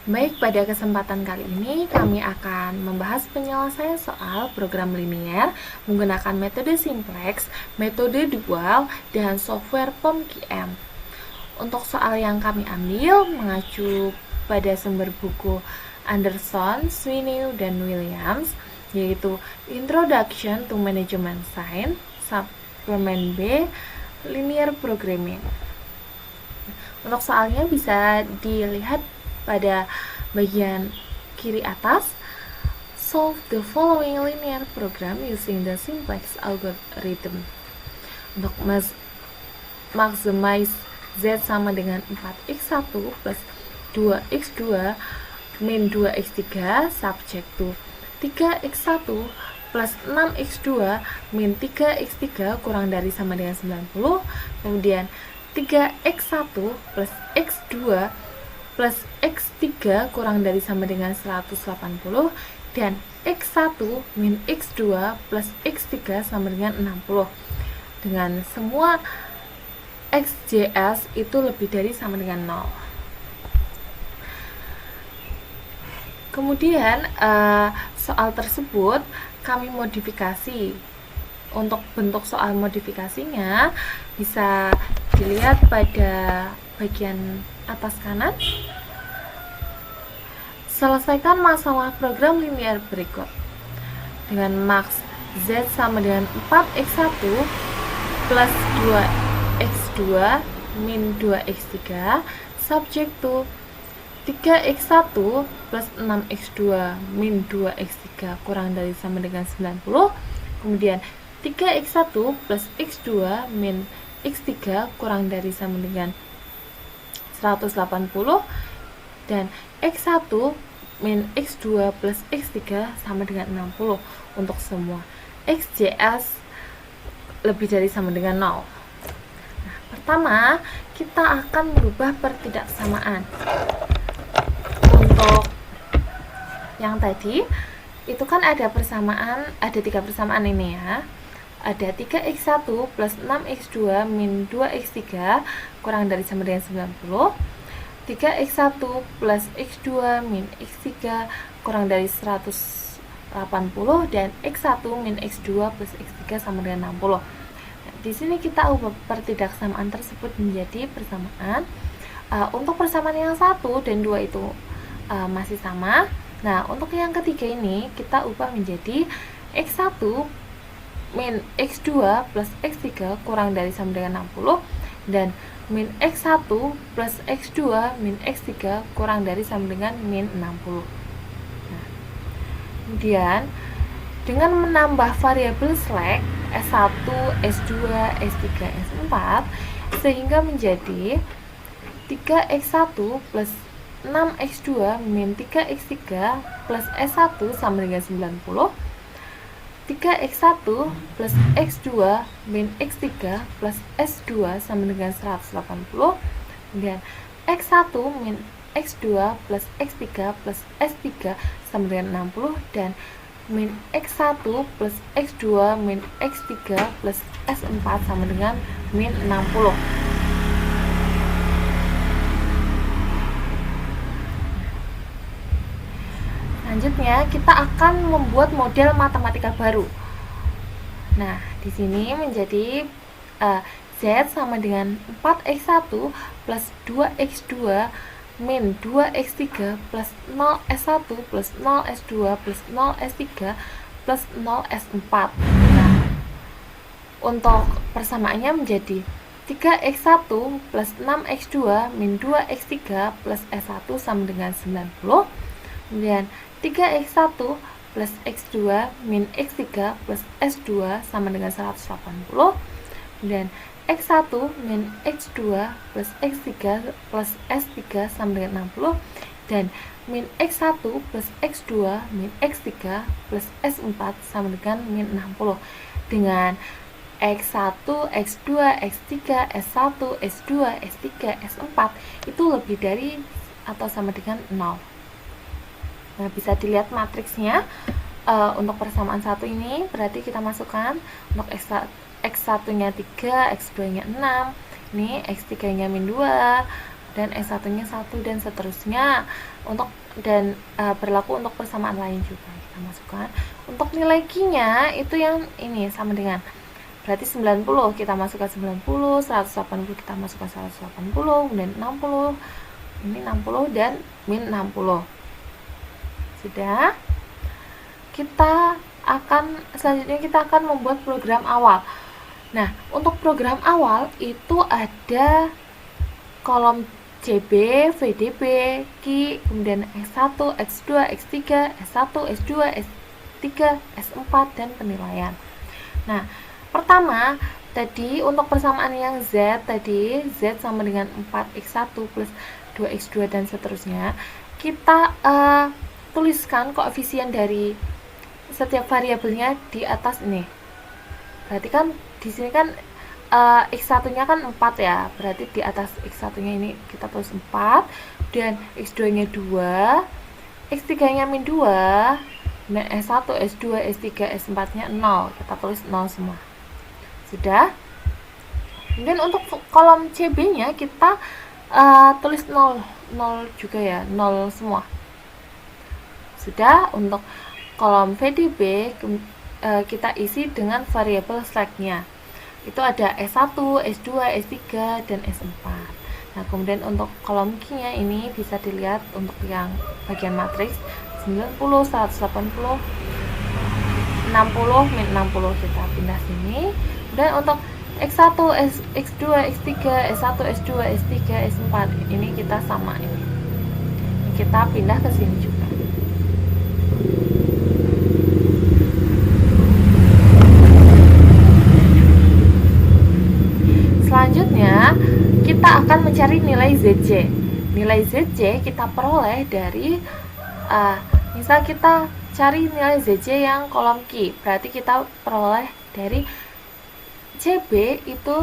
Baik, pada kesempatan kali ini kami akan membahas penyelesaian soal program linear menggunakan metode simplex, metode dual, dan software POM-QM. Untuk soal yang kami ambil mengacu pada sumber buku Anderson, Sweeney, dan Williams, yaitu Introduction to Management Science, Supplement B, Linear Programming. Untuk soalnya bisa dilihat pada bagian kiri atas. Solve the following linear program using the simplex algorithm. Untuk maximize Z sama dengan 4x1 plus 2x2 min 2x3 subject to 3x1 plus 6x2 min 3x3 kurang dari sama dengan 90. Kemudian 3x1 plus x2 plus x3 kurang dari sama dengan 180, dan x1 min x2 plus x3 sama dengan 60 dengan semua xjs itu lebih dari sama dengan 0. Kemudian soal tersebut kami modifikasi. Untuk bentuk soal modifikasinya bisa dilihat pada bagian atas kanan. Selesaikan masalah program linear berikut dengan max Z sama dengan 4x1 plus 2x2 min 2x3 subject to 3x1 plus 6x2 min 2x3 kurang dari sama dengan 90. Kemudian 3x1 plus x2 min x3 kurang dari sama dengan 180, dan x1 min x2 plus x3 sama dengan 60 untuk semua xjs lebih dari sama dengan 0. Nah, pertama kita akan merubah pertidaksamaan. Untuk yang tadi itu kan ada persamaan, ada 3 persamaan ini ya. Ada 3x1 plus 6x2 min 2x3 kurang dari sama dengan 90. 3x1 plus x2 min x3 kurang dari 180, dan x1 min x2 plus x3 sama dengan 60. Nah, di sini kita ubah pertidaksamaan tersebut menjadi persamaan. Untuk persamaan yang 1 dan 2 itu masih sama. Nah, untuk yang ketiga ini kita ubah menjadi x1 min x2 plus x3 kurang dari sama dengan 60, dan min x1 plus x2 min x3 kurang dari sama dengan min 60. Nah, kemudian dengan menambah variabel slack S1, S2, S3, S4 sehingga menjadi 3x1 plus 6x2 min 3x3 plus S1 sama dengan 90. 3x1 plus x2 min x3 plus s2 sama dengan 180, kemudian x1 min x2 plus x3 plus s3 sama dengan 60, dan min x1 plus x2 min x3 plus s4 sama dengan min 60. Selanjutnya kita akan membuat model matematika baru. Nah, di sini menjadi Z sama dengan 4x1 plus 2x2 min 2x3 plus 0s1 plus 0s2 plus 0s3 plus 0s4. Nah, untuk persamaannya menjadi 3x1 plus 6x2 min 2x3 plus s1 sama dengan 90. Kemudian 3x1 plus x2 min x3 plus s2 sama dengan 180. Kemudian x1 min x2 plus x3 plus s3 sama dengan 60, dan min x1 plus x2 min x3 plus s4 sama dengan min 60 dengan x1, x2, x3, s1, s2, s3, s4 itu lebih dari atau sama dengan 0. Nah, bisa dilihat matriksnya. Untuk persamaan 1 ini berarti kita masukkan untuk x1 nya 3, x2 nya 6, ini x3 nya min 2, dan S1 nya 1 dan seterusnya. Dan berlaku untuk persamaan lain juga. Kita masukkan untuk nilai Q-nya itu yang ini sama dengan, berarti 90 kita masukkan 90, 180 kita masukkan 180, kemudian 60 ini 60 dan min 60. Sudah. Selanjutnya kita akan membuat program awal. Nah, untuk program awal itu ada kolom CB, VDB, Q, kemudian S1, X2, X3, S1, S2, S3, S4, dan penilaian. Nah, pertama tadi untuk persamaan yang Z tadi, Z sama dengan 4x1 plus 2x2 dan seterusnya, kita tuliskan koefisien dari setiap variabelnya di atas ini. Berarti kan di sini kan x1 nya kan 4 ya, berarti di atas x1 nya ini kita tulis 4, dan x2 nya 2, x3 nya min 2, dan S1, S2, S3, S4 nya 0, kita tulis 0 semua. Sudah. Kemudian untuk kolom CB nya kita tulis 0 juga ya, 0 semua. Sudah. Untuk kolom VDB kita isi dengan variabel slack-nya. Itu ada S1, S2, S3, dan S4. Nah, kemudian untuk kolom Q-nya ini bisa dilihat untuk yang bagian matriks 90, 180, 60, min 60 kita pindah sini. Dan untuk X1, X2, X3, S1, S2, S3, S4 ini kita sama ini. Kita pindah ke sini juga. Selanjutnya kita akan mencari nilai ZJ. Nilai ZJ kita peroleh dari misal kita cari nilai ZJ yang kolom Q, berarti kita peroleh dari CB itu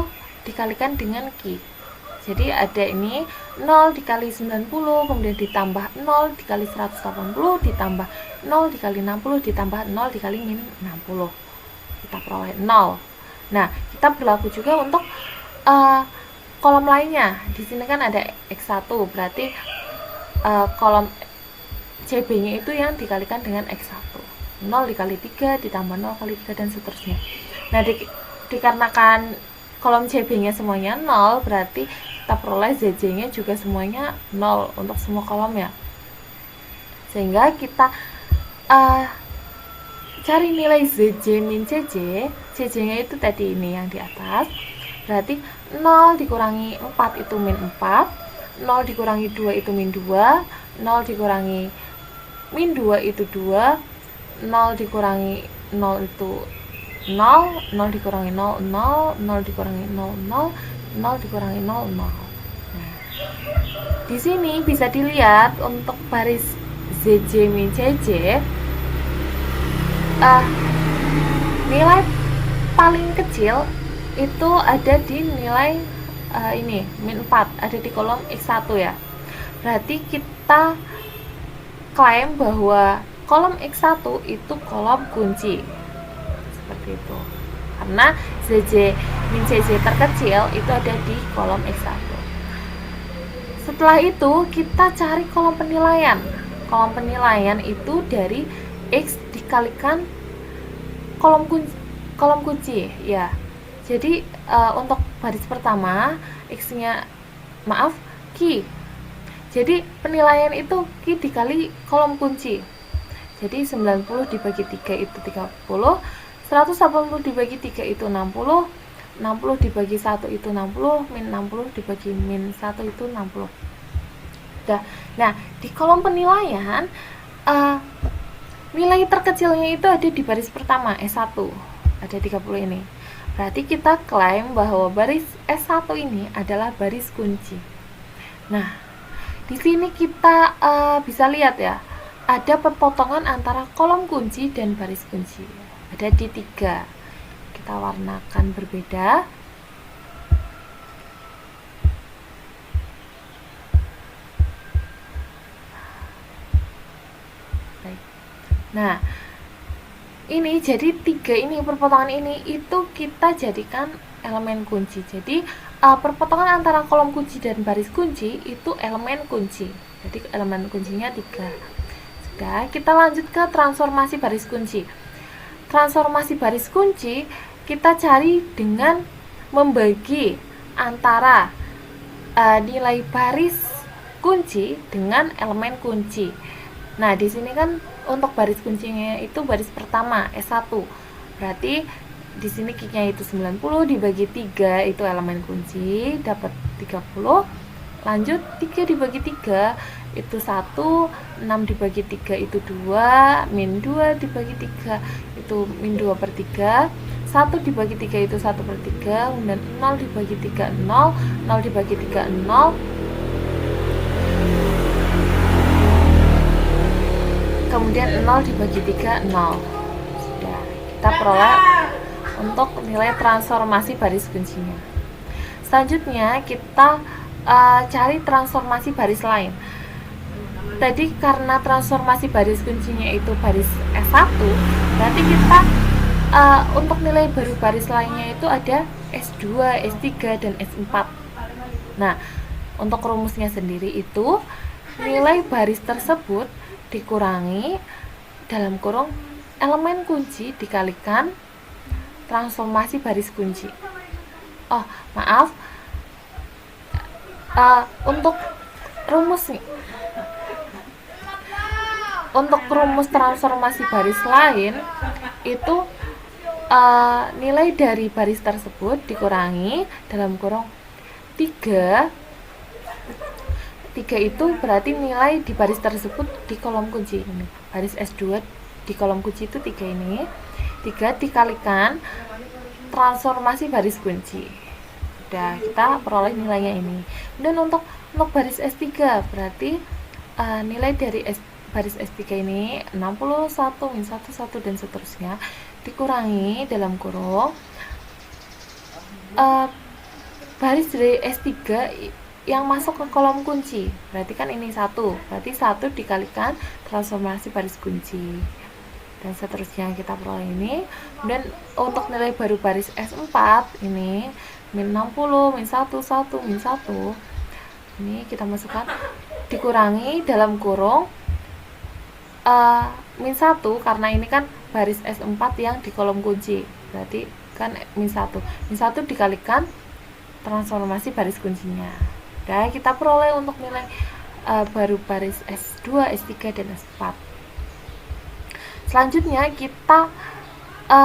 dikalikan dengan Q. Jadi ada ini 0 dikali 90, kemudian ditambah 0 dikali 180, ditambah 0 dikali 60, ditambah 0 dikali min 60. Kita peroleh 0. Nah, kita berlaku juga untuk kolom lainnya. Di sini kan ada X1, berarti kolom CB-nya itu yang dikalikan dengan X1. 0 dikali 3 ditambah 0 kali 3 dan seterusnya. Nah, dikarenakan kolom CB-nya semuanya 0, berarti kita peroleh ZJ-nya juga semuanya 0 untuk semua kolomnya. Sehingga kita cari nilai ZJ min CJ. CJ-nya itu tadi ini yang di atas. Berarti 0 dikurangi 4 itu min 4, 0 dikurangi 2 itu min 2, 0 dikurangi min 2 itu 2, 0 dikurangi 0 itu 0, 0 dikurangi 0, 0, 0 dikurangi 0, 0, 0 dikurangi 0, 0. Nah, di sini bisa dilihat untuk baris ZJ min CJ, nilai paling kecil itu ada di nilai ini min 4, ada di kolom X1 ya. Berarti kita klaim bahwa kolom X1 itu kolom kunci. Seperti itu. Karena ZJ min CJ terkecil itu ada di kolom X1. Setelah itu kita cari kolom penilaian. Kolom penilaian itu dari X dikalikan kolom kunci ya. Jadi untuk baris pertama X-nya Q. Jadi penilaian itu Q dikali kolom kunci. Jadi 90 dibagi 3 itu 30, 180 dibagi 3 itu 60, 60 dibagi 1 itu 60, min 60 dibagi min 1 itu 60. Nah, di kolom penilaian nilai terkecilnya itu ada di baris pertama S1, ada 30 ini. Berarti kita klaim bahwa baris S1 ini adalah baris kunci. Nah, di sini kita bisa lihat ya, ada perpotongan antara kolom kunci dan baris kunci. Ada di 3. Kita warnakan berbeda. Baik. Nah, ini jadi 3 ini perpotongan ini itu kita jadikan elemen kunci. Jadi perpotongan antara kolom kunci dan baris kunci itu elemen kunci. Jadi elemen kuncinya 3. Sudah, kita lanjut ke transformasi baris kunci. Transformasi baris kunci kita cari dengan membagi antara nilai baris kunci dengan elemen kunci. Nah, di sini kan untuk baris kuncinya itu baris pertama S1. Berarti di sini Q-nya itu 90 dibagi 3 itu elemen kunci, dapat 30. Lanjut 3 dibagi 3 itu 1, 6 dibagi 3 itu 2, min 2 dibagi 3 itu min 2 per 3, 1 dibagi 3 itu 1 per 3, kemudian 0 dibagi 3, 0, 0 dibagi 3, 0, kemudian 0 dibagi 3, 0. Sudah, kita peroleh untuk nilai transformasi baris kuncinya. Selanjutnya kita cari transformasi baris lain. Tadi karena transformasi baris kuncinya itu baris S1, berarti kita untuk nilai baru baris lainnya itu ada S2, S3, dan S4. Nah, untuk rumusnya sendiri itu nilai baris tersebut dikurangi dalam kurung elemen kunci dikalikan transformasi baris kunci. Oh, maaf. Untuk rumus nih. Untuk rumus transformasi baris lain itu nilai dari baris tersebut dikurangi dalam kurung 3. 3 itu berarti nilai di baris tersebut di kolom kunci ini. Baris S2 di kolom kunci itu 3 ini. 3 dikalikan transformasi baris kunci. Udah, kita peroleh nilainya ini. Dan untuk baris S3 berarti nilai dari baris S3 ini 61, min 1, 1 dan seterusnya dikurangi dalam kurung baris dari S3 yang masuk ke kolom kunci. Berarti kan ini 1. Berarti 1 dikalikan transformasi baris kunci. Dan seterusnya kita peroleh ini. Dan untuk nilai baru baris S4 ini min 60, min 1, 1, min 1. Ini kita masukkan dikurangi dalam kurung min 1 karena ini kan baris S4 yang di kolom kunci. Berarti kan min 1. Min 1 dikalikan transformasi baris kuncinya. Dan kita peroleh untuk nilai baru baris S2, S3, dan S4. Selanjutnya kita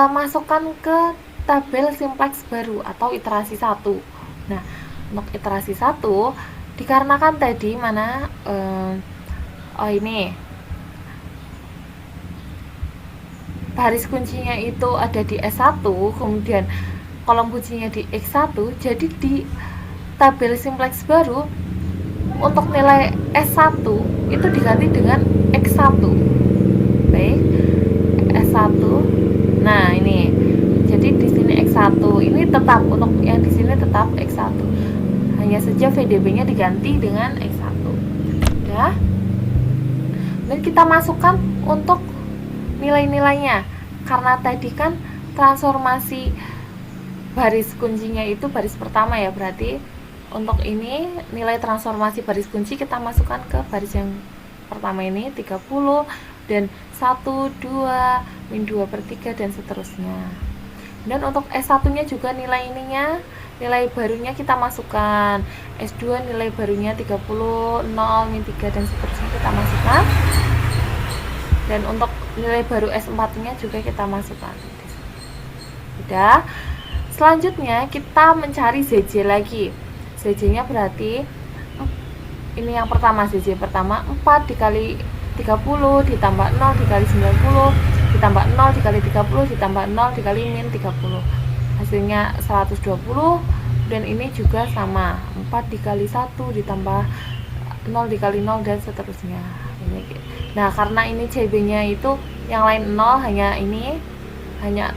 masukkan ke tabel simplex baru atau iterasi 1. Nah, untuk iterasi 1 dikarenakan tadi mana ini baris kuncinya itu ada di S1, kemudian kolom kuncinya di X1, jadi di tabel simplex baru untuk nilai S1 itu diganti dengan X1. Baik, S1. Nah, ini. Jadi di sini X1. Ini tetap untuk yang di sini tetap X1. Hanya saja VDB-nya diganti dengan X1. Udah. Dan kita masukkan untuk nilai-nilainya. Karena tadi kan transformasi baris kuncinya itu baris pertama ya, berarti untuk ini nilai transformasi baris kunci kita masukkan ke baris yang pertama ini 30 dan 1, 2, min 2 per 3 dan seterusnya. Dan untuk S1 nya juga nilai ininya, nilai barunya kita masukkan. S2 nilai barunya 30, 0, min 3 dan seterusnya kita masukkan. Dan untuk nilai baru S4 nya juga kita masukkan. Udah. Selanjutnya kita mencari ZJ lagi. ZJ nya berarti ini yang pertama, ZJ pertama 4 dikali 30 ditambah 0 dikali 90 ditambah 0 dikali 30 ditambah 0 dikali min 30, hasilnya 120. Dan ini juga sama, 4 dikali 1 ditambah 0 dikali 0 dan seterusnya. Nah, karena ini CB nya itu yang lain 0, hanya ini, hanya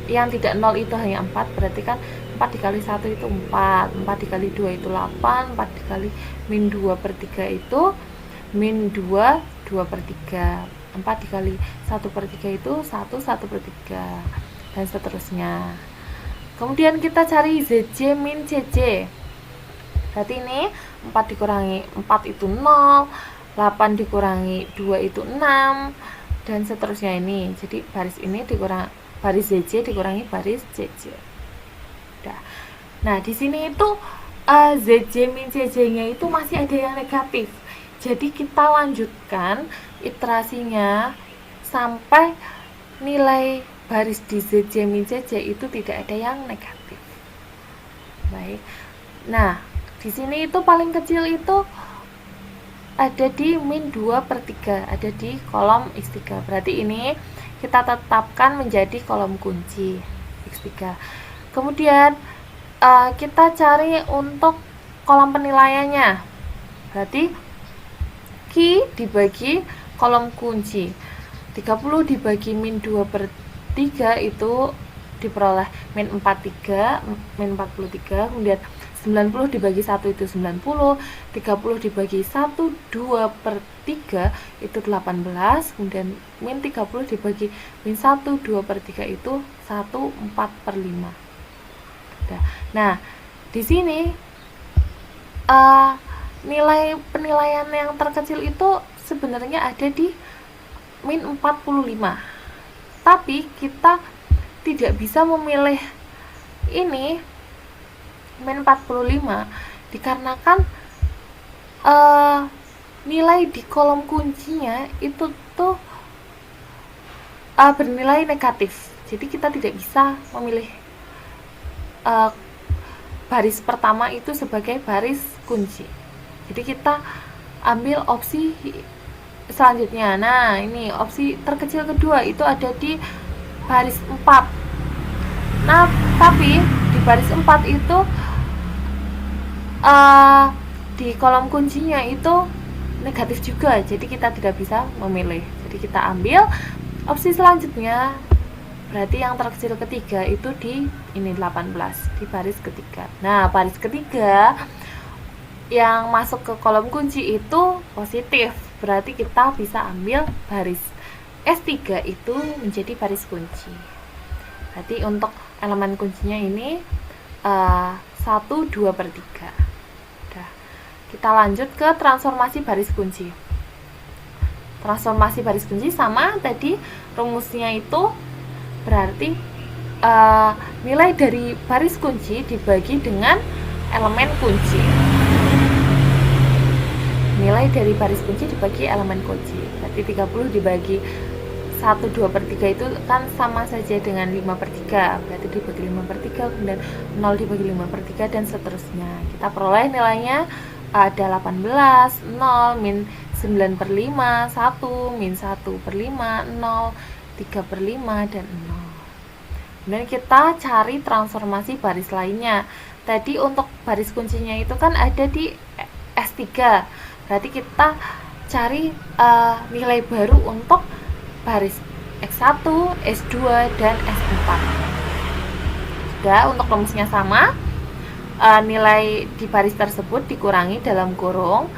yang tidak 0 itu hanya 4, berarti kan 4 dikali 1 itu 4, 4 dikali 2 itu 8, 4 dikali min 2 per 3 itu min 2, 2 per 3, 4 dikali 1 per 3 itu 1, 1 per 3, dan seterusnya. Kemudian kita cari ZJ min CJ. Berarti ini 4 dikurangi 4 itu 0, 8 dikurangi 2 itu 6, dan seterusnya ini. Jadi baris ini dikurang baris ZJ dikurangi baris CJ. Udah. Nah, di sini itu ZJ min CJ-nya itu masih ada yang negatif. Jadi kita lanjutkan iterasinya sampai nilai baris di ZJ min CJ itu tidak ada yang negatif. Baik. Nah, di sini itu paling kecil itu ada di min 2/3, ada di kolom X3. Berarti ini kita tetapkan menjadi kolom kunci X3. Kemudian kita cari untuk kolom penilaiannya. Berarti Q dibagi kolom kunci. 30 dibagi min 2/3 itu diperoleh min 43, min 43. Kemudian 90 dibagi 1 itu 90, 30 dibagi 1 2/3 itu 18, kemudian min 30 dibagi min 1 2/3 itu 1 4/5. Nah, di sini nilai penilaian yang terkecil itu sebenarnya ada di min 45. Tapi kita tidak bisa memilih ini min 45 dikarenakan nilai di kolom kuncinya itu tuh bernilai negatif. Jadi kita tidak bisa memilih baris pertama itu sebagai baris kunci. Jadi kita ambil opsi selanjutnya. Nah, ini opsi terkecil kedua itu ada di baris 4. Nah, tapi di baris 4 itu di kolom kuncinya itu negatif juga. Jadi kita tidak bisa memilih. Jadi kita ambil opsi selanjutnya. Berarti yang terkecil ketiga itu di ini 18, di baris ketiga. Nah, baris ketiga yang masuk ke kolom kunci itu positif. Berarti kita bisa ambil baris S3 itu menjadi baris kunci. Berarti untuk elemen kuncinya ini 1 2/3. Udah. Kita lanjut ke transformasi baris kunci. Transformasi baris kunci sama tadi rumusnya itu berarti nilai dari baris kunci dibagi dengan elemen kunci. Nilai dari baris kunci dibagi elemen kunci. Berarti 30 dibagi 1 2/3 itu kan sama saja dengan 5/3. Berarti dibagi 5/3, kemudian 0 dibagi 5/3 dan seterusnya. Kita peroleh nilainya ada 18, 0, min 9/5, 1, min 1/5, 0, 3/5 dan 0. Kemudian kita cari transformasi baris lainnya. Tadi untuk baris kuncinya itu kan ada di S3. Berarti kita cari nilai baru untuk baris X1, S2 dan S4. Sudah, untuk rumusnya sama. Nilai di baris tersebut dikurangi dalam kurung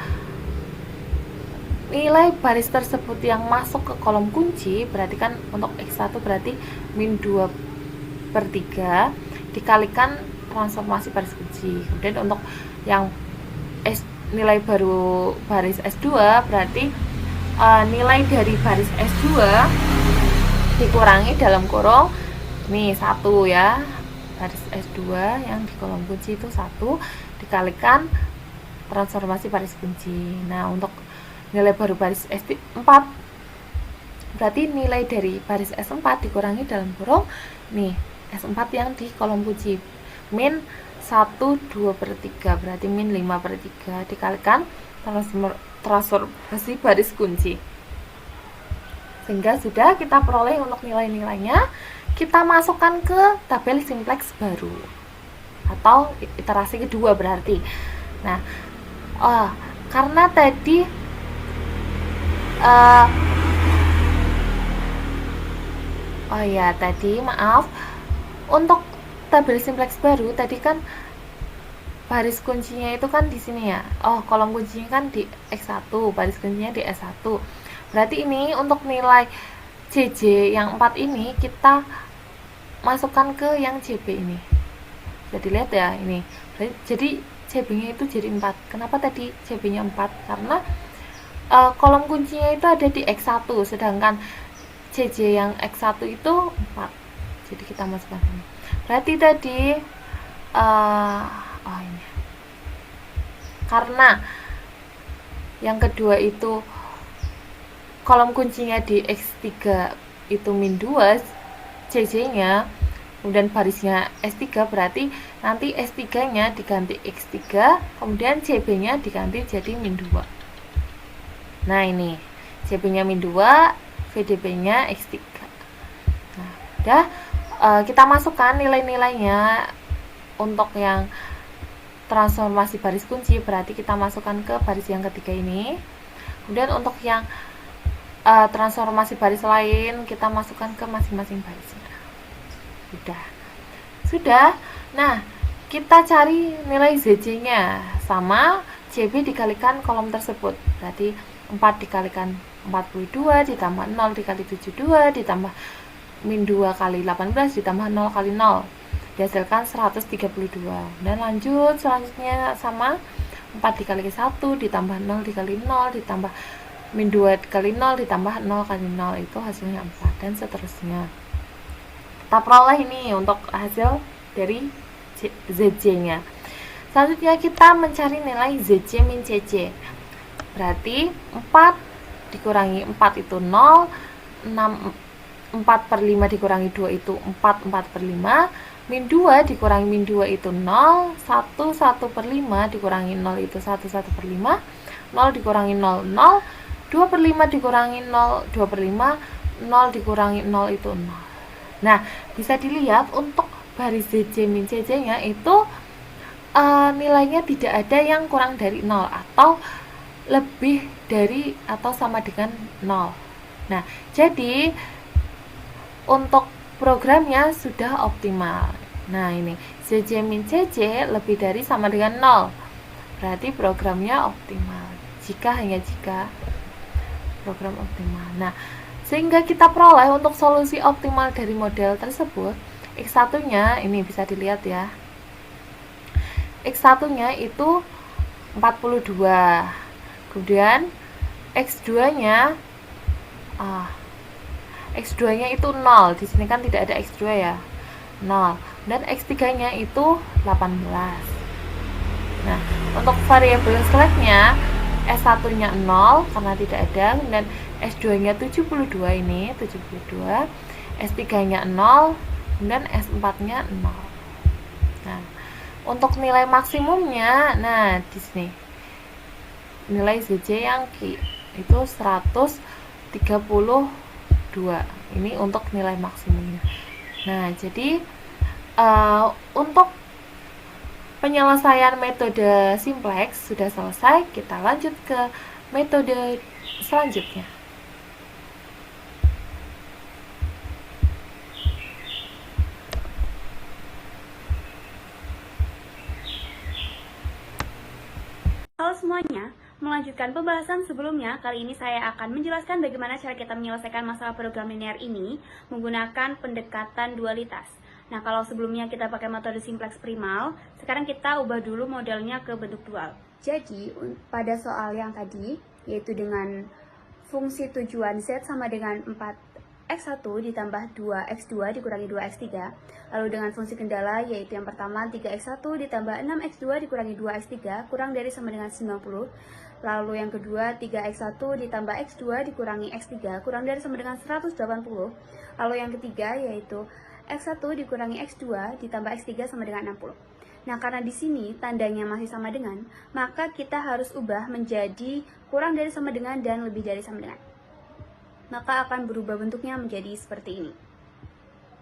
nilai baris tersebut yang masuk ke kolom kunci. Berarti kan untuk X1 berarti min 2/3 dikalikan transformasi baris kunci. Kemudian untuk yang nilai baru baris S2 berarti nilai dari baris S2 dikurangi dalam kurung nih 1 ya, baris S2 yang di kolom kunci itu 1 dikalikan transformasi baris kunci. Nah, untuk nilai baru baris S4 berarti nilai dari baris S4 dikurangi dalam kurung nih S4 yang di kolom kunci min 1 2/3 berarti min 5/3 dikalikan transformasi baris kunci, sehingga sudah kita peroleh untuk nilai-nilainya. Kita masukkan ke tabel simplex baru atau iterasi kedua berarti. Nah, karena tadi maaf, untuk tabel simplex baru tadi kan baris kuncinya itu kan di sini ya. Kolom kuncinya kan di X1, baris kuncinya di S1. Berarti ini untuk nilai CJ yang 4 ini kita masukkan ke yang CB ini. Bisa dilihat ya ini. Jadi CB-nya itu jadi 4. Kenapa tadi CB-nya 4? Karena kolom kuncinya itu ada di X1, sedangkan CJ yang X1 itu 4. Jadi kita masukkan ini. Berarti tadi ini. Karena yang kedua itu kolom kuncinya di X3 itu min 2 CJ-nya, kemudian barisnya S3, berarti nanti S3 nya diganti X3, kemudian CB nya diganti jadi min 2. Nah ini CB nya min 2, VDB nya X3. Nah udah, kita masukkan nilai-nilainya. Untuk yang transformasi baris kunci berarti kita masukkan ke baris yang ketiga ini. Kemudian untuk yang transformasi baris lain kita masukkan ke masing-masing barisnya. Sudah. Nah, kita cari nilai ZC-nya sama CB dikalikan kolom tersebut. Berarti 4 dikalikan 42 ditambah 0 dikali 72 ditambah min 2 kali 18 ditambah 0 kali 0. Dihasilkan 132. Dan lanjut selanjutnya sama 4 dikali 1 ditambah 0 dikali 0 ditambah min 2 kali 0 ditambah 0 kali 0, itu hasilnya 4, dan seterusnya. Kita peroleh ini untuk hasil dari ZC nya. Selanjutnya kita mencari nilai ZC min CC. Berarti 4 dikurangi 4 itu 0, 4 per 5 dikurangi 2 itu 4 per 5, min 2 dikurangi min 2 itu 0, 1 per 5 dikurangi 0 itu 1 per 5, 0 dikurangi 0, 0, 2 per 5 dikurangi 0, 2 per 5, 0 dikurangi 0 itu 0. Nah, bisa dilihat untuk baris ZC min CC nya itu nilainya tidak ada yang kurang dari 0 atau lebih dari atau sama dengan 0. Nah, jadi untuk programnya sudah optimal. Nah, ini ZC min CC lebih dari sama dengan 0. Berarti programnya optimal. Hanya jika program optimal. Nah, sehingga kita peroleh untuk solusi optimal dari model tersebut, X1-nya ini bisa dilihat ya. X1-nya itu 42. Kemudian X2-nya X2-nya itu 0. Di sini kan tidak ada X2 ya. 0. Dan X3-nya itu 18. Nah, untuk variabel select-nya S1-nya 0 karena tidak ada, kemudian S2-nya 72 ini, 72, S3-nya 0, kemudian S4-nya 0. Nah, untuk nilai maksimumnya, nah di sini nilai ZC yang Q itu 132. Ini untuk nilai maksimumnya. Nah, jadi untuk penyelesaian metode simplex sudah selesai. Kita lanjut ke metode selanjutnya. Halo semuanya, melanjutkan pembahasan sebelumnya, kali ini saya akan menjelaskan bagaimana cara kita menyelesaikan masalah program linear ini menggunakan pendekatan dualitas. Nah, kalau sebelumnya kita pakai metode simplex primal, sekarang kita ubah dulu modelnya ke bentuk dual. Jadi, pada soal yang tadi, yaitu dengan fungsi tujuan Z sama dengan 4x1 ditambah 2x2 dikurangi 2x3, lalu dengan fungsi kendala, yaitu yang pertama 3x1 ditambah 6x2 dikurangi 2x3 kurang dari sama dengan 90, lalu yang kedua 3x1 ditambah x2 dikurangi x3 kurang dari sama dengan 180, lalu yang ketiga yaitu x1 dikurangi x2 ditambah x3 sama dengan 60. Nah, karena di sini tandanya masih sama dengan, maka kita harus ubah menjadi kurang dari sama dengan dan lebih dari sama dengan. Maka akan berubah bentuknya menjadi seperti ini.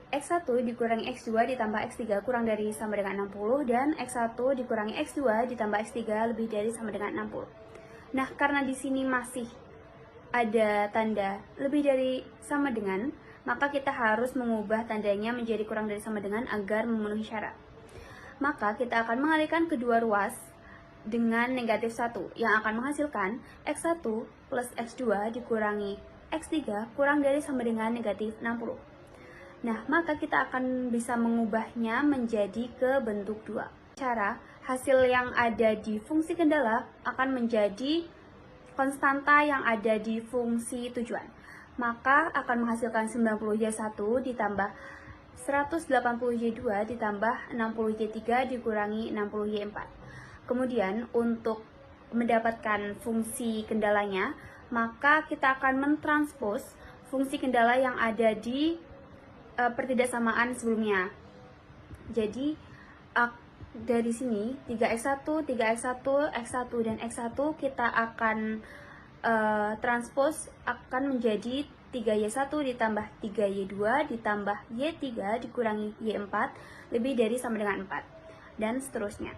X1 dikurangi X2 ditambah X3 kurang dari sama dengan 60, dan X1 dikurangi X2 ditambah X3 lebih dari sama dengan 60. Nah, karena di sini masih ada tanda lebih dari sama dengan, maka kita harus mengubah tandanya menjadi kurang dari sama dengan agar memenuhi syarat. Maka kita akan mengalihkan kedua ruas dengan negatif 1 yang akan menghasilkan X1 plus X2 dikurangi X3 kurang dari sama dengan negatif 60. Nah, maka kita akan bisa mengubahnya menjadi ke bentuk 2. Cara, hasil yang ada di fungsi kendala akan menjadi konstanta yang ada di fungsi tujuan. Maka akan menghasilkan 90Y1 ditambah 180Y2 ditambah 60Y3 dikurangi 60Y4. Kemudian untuk mendapatkan fungsi kendalanya, maka kita akan mentranspos fungsi kendala yang ada di pertidaksamaan sebelumnya. Jadi dari sini 3x1, 3x1, x1 dan x1 kita akan transpos akan menjadi 3y1 ditambah 3y2 ditambah y3 dikurangi y4 lebih dari sama dengan 4 dan seterusnya.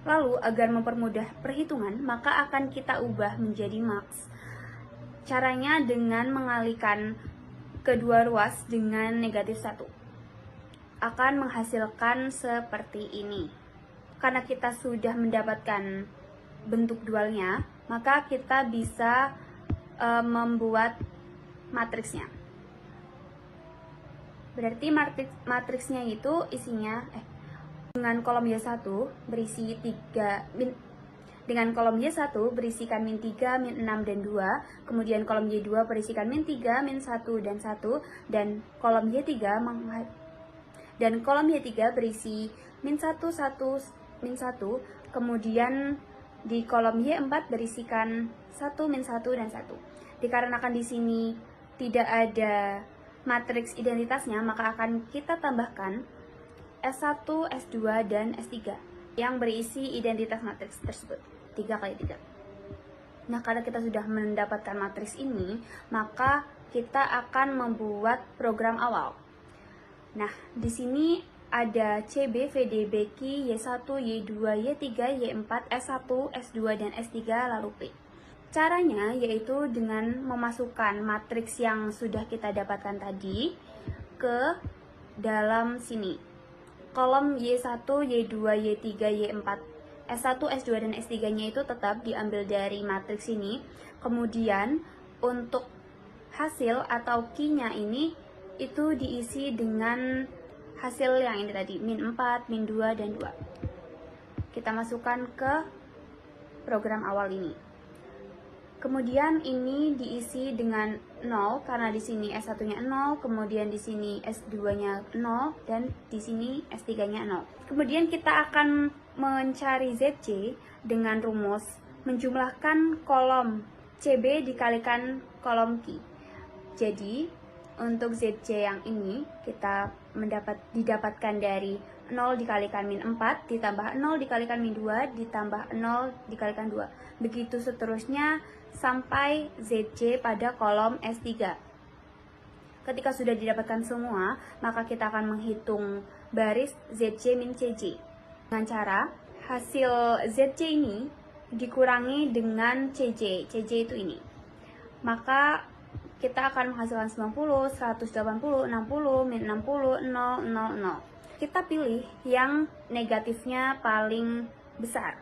Lalu agar mempermudah perhitungan, maka akan kita ubah menjadi max. Caranya dengan mengalihkan kedua ruas dengan negatif 1 akan menghasilkan seperti ini. Karena kita sudah mendapatkan bentuk dualnya, maka kita bisa membuat matriksnya. Berarti matriksnya itu isinya dengan kolom Y1 berisi 3 dengan kolom Y1 berisikan min 3, min 6, dan 2. Kemudian kolom Y2 berisikan min 3, min 1, dan 1. Dan kolom Y3 berisi min 1, 1, min 1. Kemudian di kolom Y4 berisikan 1, min 1, dan 1. Dikarenakan di sini tidak ada matriks identitasnya, maka akan kita tambahkan S1, S2, dan S3 yang berisi identitas matriks tersebut. 3 kali 3. Nah, karena kita sudah mendapatkan matriks ini, maka kita akan membuat program awal. Nah, di sini ada CB, VD, BQ, Y1, Y2, Y3, Y4, S1, S2, dan S3, lalu P. Caranya yaitu dengan memasukkan matriks yang sudah kita dapatkan tadi ke dalam sini. Kolom Y1, Y2, Y3, Y4, S1, S2, dan S3-nya itu tetap diambil dari matriks ini. Kemudian untuk hasil atau key-nya ini itu diisi dengan hasil yang ini tadi, min 4, min 2, dan 2. Kita masukkan ke program awal ini. Kemudian ini diisi dengan 0 karena di sini S1-nya 0, kemudian di sini S2-nya 0, dan di sini S3-nya 0. Kemudian kita akan mencari ZC dengan rumus menjumlahkan kolom CB dikalikan kolom Q. Jadi, untuk ZC yang ini kita didapatkan dari 0 dikalikan min 4 ditambah 0 dikalikan min 2 ditambah 0 dikalikan 2. Begitu seterusnya sampai ZC pada kolom S3. Ketika sudah didapatkan semua, maka kita akan menghitung baris ZC min CJ. Dengan cara hasil ZC ini dikurangi dengan CJ. CJ itu ini. Maka kita akan menghasilkan 90, 180, 60, min 60, 0, 0, 0. Kita pilih yang negatifnya paling besar.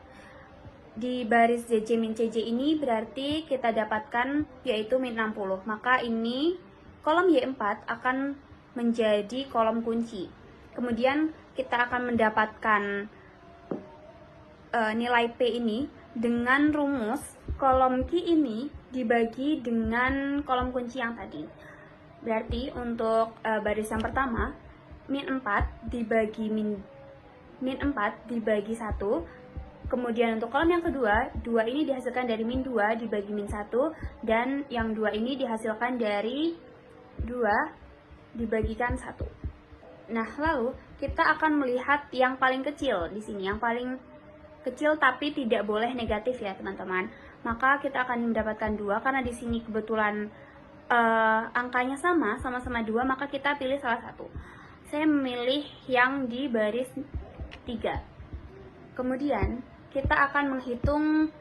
Di baris ZC min CJ ini berarti kita dapatkan yaitu min 60. Maka ini kolom Y4 akan menjadi kolom kunci. Kemudian kita akan mendapatkan nilai P ini dengan rumus kolom Q ini dibagi dengan kolom kunci yang tadi. Berarti untuk baris yang pertama, min 4 dibagi min 4 dibagi 1. Kemudian untuk kolom yang kedua, 2 ini dihasilkan dari min 2 dibagi min 1, dan yang 2 ini dihasilkan dari 2 dibagikan 1. Nah, lalu kita akan melihat yang paling kecil di sini, yang paling kecil tapi tidak boleh negatif ya, teman-teman. Maka kita akan mendapatkan 2 karena di sini kebetulan angkanya sama-sama 2, maka kita pilih salah satu. Saya memilih yang di baris 3. Kemudian kita akan menghitung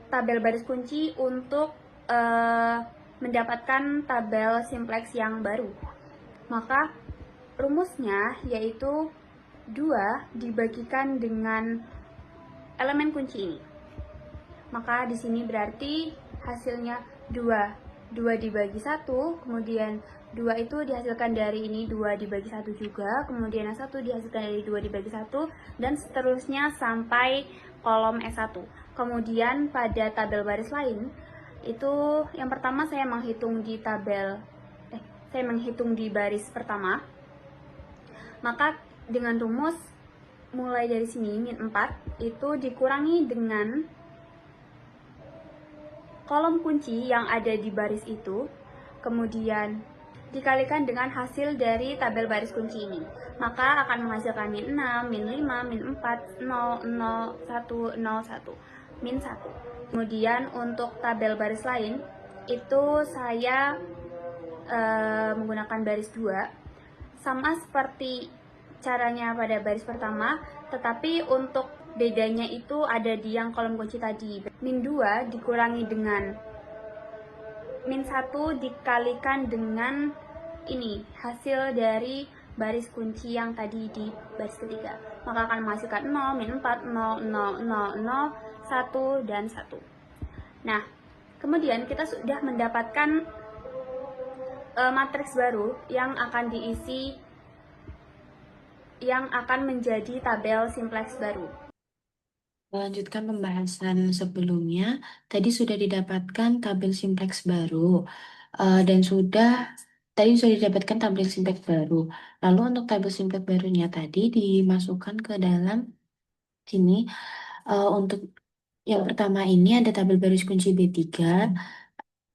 tabel baris kunci untuk mendapatkan tabel simplex yang baru. Maka rumusnya yaitu 2 dibagikan dengan elemen kunci ini. Maka di sini berarti hasilnya 2 2 dibagi 1, kemudian 2 itu dihasilkan dari ini 2 dibagi 1 juga, kemudian yang 1 dihasilkan dari 2 dibagi 1, dan seterusnya sampai kolom S1. Kemudian pada tabel baris lain, itu yang pertama saya menghitung di baris pertama, maka dengan rumus mulai dari sini, min 4, itu dikurangi dengan kolom kunci yang ada di baris itu, kemudian dikalikan dengan hasil dari tabel baris kunci ini. Maka akan menghasilkan min 6, min 5, min 4, 0, 0, 1, 0, 1, min 1. Kemudian untuk tabel baris lain, itu saya menggunakan baris 2, sama seperti caranya pada baris pertama, tetapi untuk bedanya itu ada di yang kolom kunci tadi. Min 2 dikurangi dengan min 1 dikalikan dengan ini, hasil dari baris kunci yang tadi di baris ketiga. Maka akan menghasilkan 0, min 4, 0, 0, 0, 0, 1, dan 1. Nah, kemudian kita sudah mendapatkan matriks baru yang akan diisi, yang akan menjadi tabel simplex baru. Melanjutkan pembahasan sebelumnya, tadi sudah didapatkan tabel simplex baru dan tadi sudah didapatkan tabel simplex baru. Lalu untuk tabel simplex barunya tadi dimasukkan ke dalam sini. Untuk yang pertama ini ada tabel baris kunci B3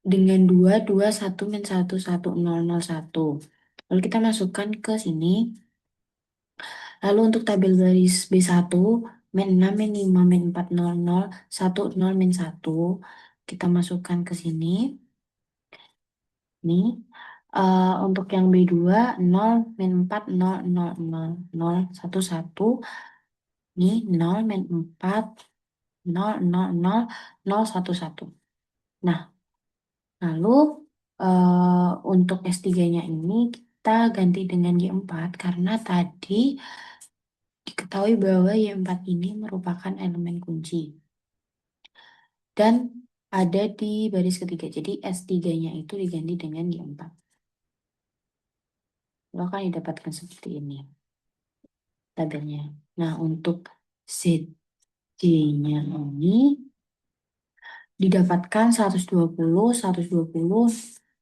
dengan 2, 2, 1, min 1, 1, 0, 0, 1. Lalu kita masukkan ke sini. Lalu untuk tabel baris B1, min 6, min 5, min 4, 0, 0, 1, 0, min 1. Kita masukkan ke sini. Nih. Untuk yang B2, 0, min 4, 0, 0, 0, 0, 1, 1. Nih, 0, min 4, 0, 0, 0, 0, 1, 1. Nah, lalu untuk S3-nya ini kita ganti dengan Y4 karena tadi diketahui bahwa Y4 ini merupakan elemen kunci. Dan ada di baris ketiga. Jadi S3-nya itu diganti dengan Y4. Lalu akan didapatkan seperti ini tabelnya. Nah, untuk ZJ-nya ini didapatkan 120, 120,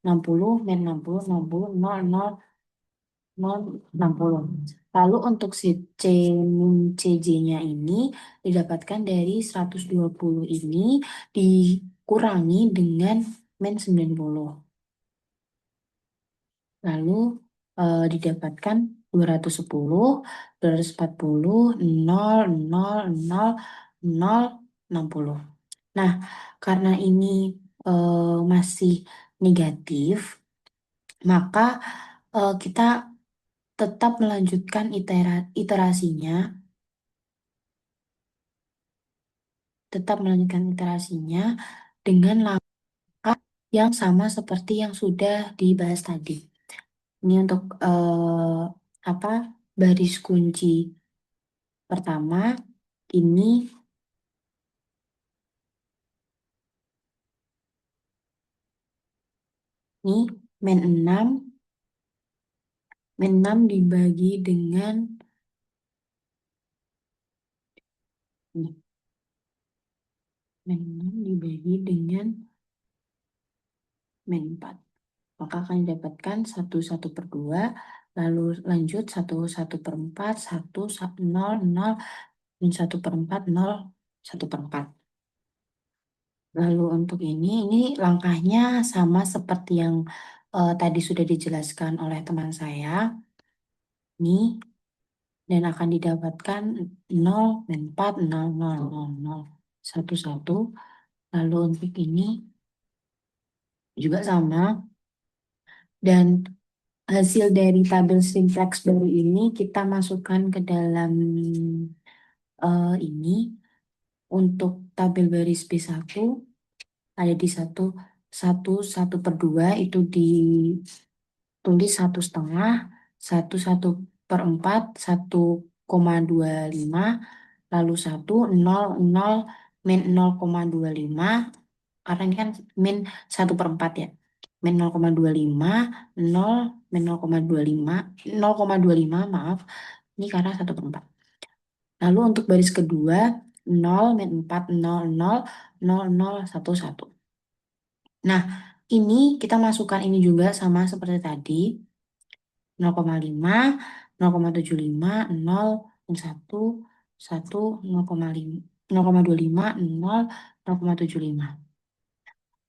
60, min 60, 60, 0, 0, 0, 60. Lalu untuk si C min CJ-nya ini didapatkan dari 120 ini dikurangi dengan min 90. Lalu didapatkan 210, 240, 0, 0, 0, 0, 60. Nah, karena ini masih negatif, maka kita tetap melanjutkan iterasinya, dengan langkah yang sama seperti yang sudah dibahas tadi. Ini untuk baris kunci pertama ini min 6 dibagi dengan ini, min 6 dibagi dengan min 4. Maka akan didapatkan 1/2, lalu lanjut 1/4, 1, 0, 0, min 1/4, 0, 1/4. Lalu untuk ini langkahnya sama seperti yang tadi sudah dijelaskan oleh teman saya. Nih, dan akan didapatkan 0, min 4, 0, 0, 0, 0, 1, 1. Lalu untuk ini juga sama. Dan hasil dari tabel simplex baru ini kita masukkan ke dalam ini. Untuk tabel baris B1 ada di 1/2 itu ditulis 1/2, 1/4, 1,25, lalu 1, 0, 0, min 0,25, karena ini kan min 1/4 ya. min 0,25, 0, min 0,25, 0,25 maaf, ini karena 1/4. Lalu untuk baris kedua, 0, min 4, 0, 0, 0, 0, 1, 1. Nah, ini kita masukkan ini juga sama seperti tadi, 0,5, 0,75, 0, min 1, 1, 0,5, 0,25, 0, 0,75.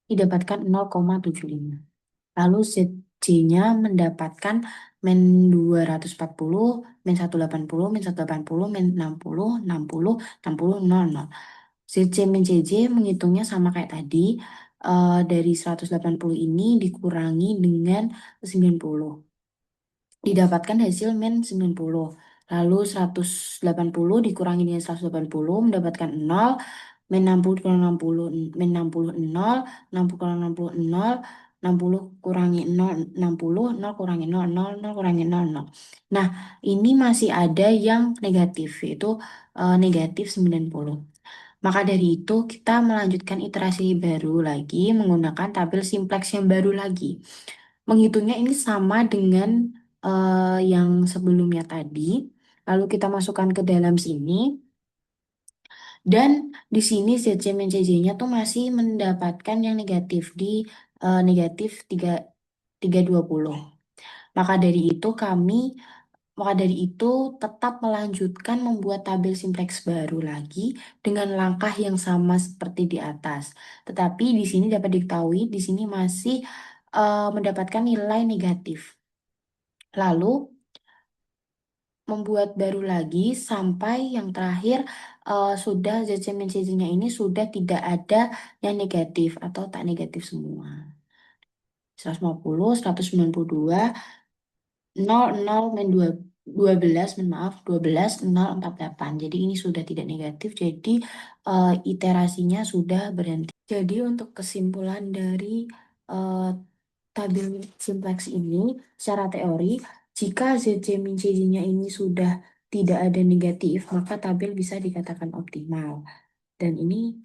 Didapatkan 0,75. Lalu ZJ-nya mendapatkan min 240, min 180, min 180, min 60, 60, 60, 00. ZJ min CJ menghitungnya sama kayak tadi. Dari 180 ini dikurangi dengan 90. Didapatkan hasil min 90. Lalu 180 dikurangi dengan 180 mendapatkan 0. Min 60 kurang 60, min 60 0, 60 kurang 60 0, 60 kurangi 0, 60, 0 kurangi 0, 0, 0 kurangi 0, 0. Nah, ini masih ada yang negatif, yaitu negatif 90. Maka dari itu, kita melanjutkan iterasi baru lagi menggunakan tabel simplex yang baru lagi. Menghitungnya ini sama dengan yang sebelumnya tadi. Lalu kita masukkan ke dalam sini. Dan di sini ZC min CJ-nya tuh masih mendapatkan yang negatif di negatif 320. Maka dari itu maka dari itu tetap melanjutkan membuat tabel simplex baru lagi dengan langkah yang sama seperti di atas. Tetapi di sini dapat diketahui di sini masih mendapatkan nilai negatif. Lalu membuat baru lagi sampai yang terakhir sudah ZC min CJ-nya ini sudah tidak ada yang negatif atau tak negatif semua. 150, 192, 0, 0, min 12, min maaf, 12, 0, 48. Jadi ini sudah tidak negatif, jadi iterasinya sudah berhenti. Jadi untuk kesimpulan dari eh, tabel simplex ini, secara teori, jika ZC min CJ-nya ini sudah tidak ada negatif, maka tabel bisa dikatakan optimal. Dan ini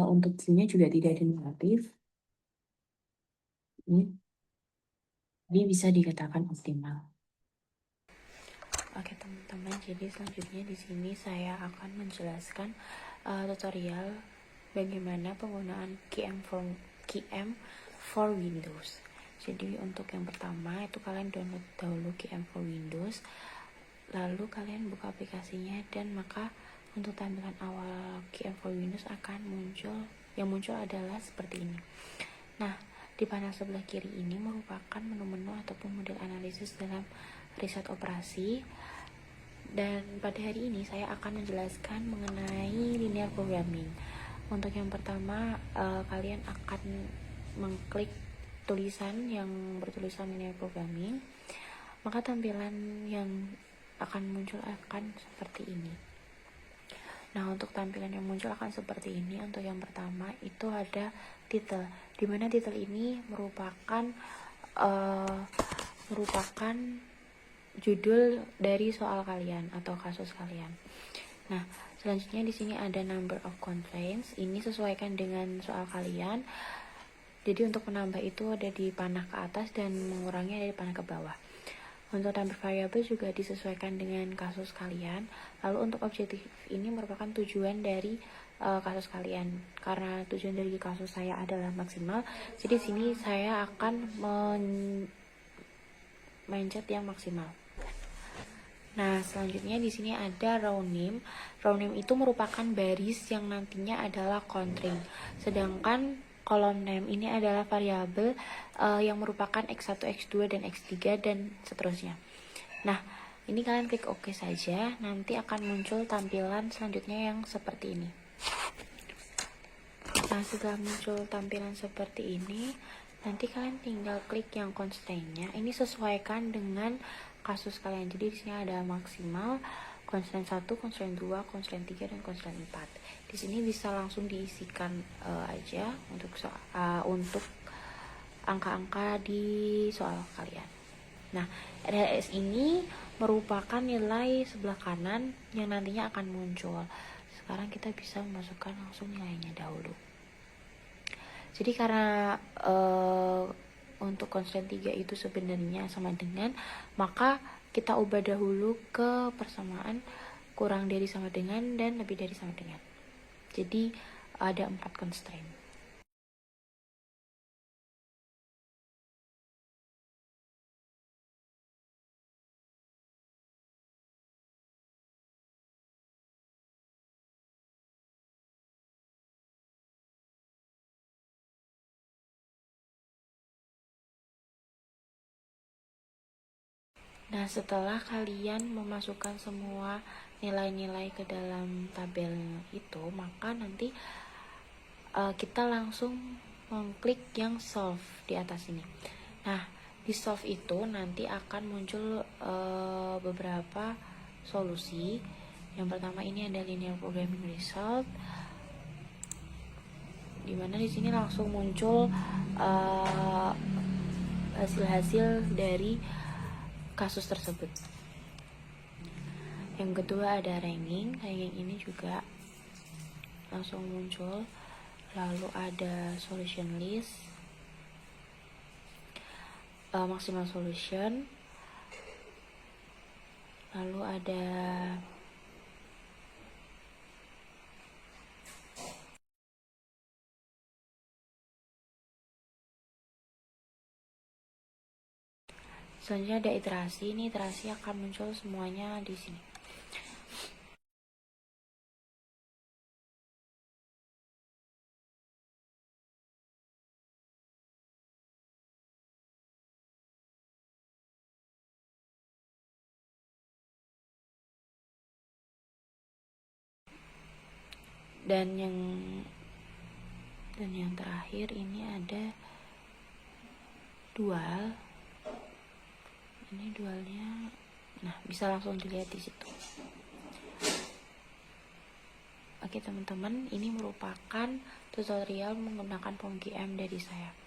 untuk Q-nya juga tidak ada negatif. Ini bisa dikatakan optimal. Oke teman-teman, jadi selanjutnya di sini saya akan menjelaskan tutorial bagaimana penggunaan KM for Windows. Jadi untuk yang pertama itu kalian download dahulu KM for Windows, lalu kalian buka aplikasinya dan maka untuk tampilan awal KM for Windows akan muncul adalah seperti ini. Nah, di panel sebelah kiri ini merupakan menu-menu ataupun model analisis dalam riset operasi. Dan pada hari ini saya akan menjelaskan mengenai linear programming. Untuk yang pertama, kalian akan mengklik tulisan yang bertulisan linear programming, maka tampilan yang akan muncul akan seperti ini. Nah, untuk tampilan yang muncul akan seperti ini. Untuk yang pertama itu ada title, di mana title ini merupakan judul dari soal kalian atau kasus kalian. Nah, selanjutnya di sini ada number of constraints. Ini sesuaikan dengan soal kalian. Jadi untuk menambah itu ada di panah ke atas dan mengurangnya ada di panah ke bawah. Untuk number variable juga disesuaikan dengan kasus kalian. Lalu untuk objektif ini merupakan tujuan dari kasus kalian. Karena tujuan dari kasus saya adalah maksimal, jadi di sini saya akan mencet yang maksimal. Nah, selanjutnya di sini ada row name. Row name itu merupakan baris yang nantinya adalah constring. Sedangkan column name ini adalah variabel yang merupakan X1, X2, dan X3 dan seterusnya. Nah, ini kalian klik OK saja, nanti akan muncul tampilan selanjutnya yang seperti ini. Nah, setelah muncul tampilan seperti ini, nanti kalian tinggal klik yang constraint-nya. Ini sesuaikan dengan kasus kalian. Jadi di sini ada maksimal, constraint 1, constraint 2, constraint 3, dan constraint 4. Di sini bisa langsung diisikan aja untuk angka-angka di soal kalian. Nah, RHS ini merupakan nilai sebelah kanan yang nantinya akan muncul. Sekarang kita bisa memasukkan langsung nilainya dahulu. Jadi karena untuk konsten 3 itu sebenarnya sama dengan, maka kita ubah dahulu ke persamaan kurang dari sama dengan dan lebih dari sama dengan. Jadi ada 4 constraint. Nah, setelah kalian memasukkan semua nilai-nilai ke dalam tabel itu, maka nanti kita langsung mengklik yang solve di atas ini. Nah, di solve itu nanti akan muncul beberapa solusi. Yang pertama ini ada linear programming result, dimana di sini langsung muncul hasil-hasil dari kasus tersebut. Yang kedua ada ranking ini juga langsung muncul. Lalu ada solution list, maximal solution, lalu ada selanjutnya ada iterasi. Ini iterasi akan muncul semuanya di sini. Dan yang terakhir ini ada dual. Ini dualnya, nah bisa langsung dilihat di situ. Oke teman-teman, ini merupakan tutorial menggunakan POM QM dari saya.